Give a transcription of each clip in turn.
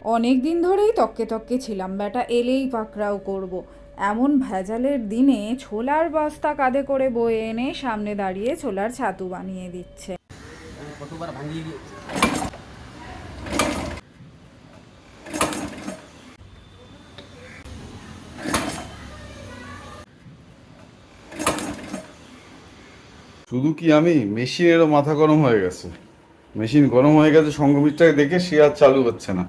অনেক দিন ধরেই তককে তককে ছিলাম, ব্যাটা এলেই পাকড়াও করব। এমন ভেজালের দিনে ছোলার বস্তা কাঁধে করে বয়ে এনে সামনে দাঁড়িয়ে ছোলার ছাতু বানিয়ে দিচ্ছে। কতবার ভাঙিয়ে দিয়ে শুধু কি আমি, মেশিনেরও মাথা গরম হয়ে গেছে। মেশিন গরম হয়ে গেছে, সংঘমিত্রাকে দেখে সে আর চালু হচ্ছে না।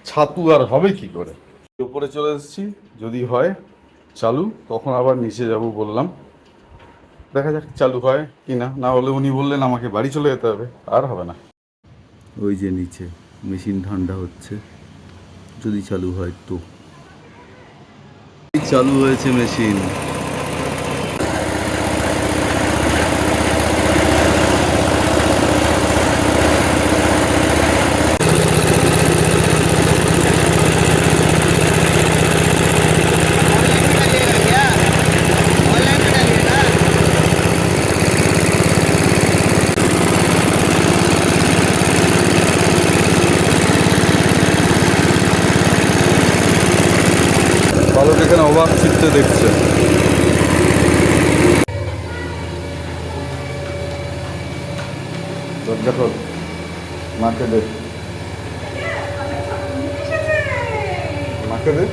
ছাতু আর হবে কি করে? উপরে চলে এসেছি, যদি হয় চালু তখন আবার নিচে যাব বললাম। দেখা যাক চালু হয় কি না, না হলে উনি বললেন আমাকে বাড়ি চলে যেতে হবে, আর হবে না। ওই যে নিচে মেশিন ঠান্ডা হচ্ছে, যদি চালু হয় তো। চালু হয়েছে মেশিন। বালক এখানে অবাক চিত্তে দেখছে। দরজা খোল, মাকে দে, মাকে দে।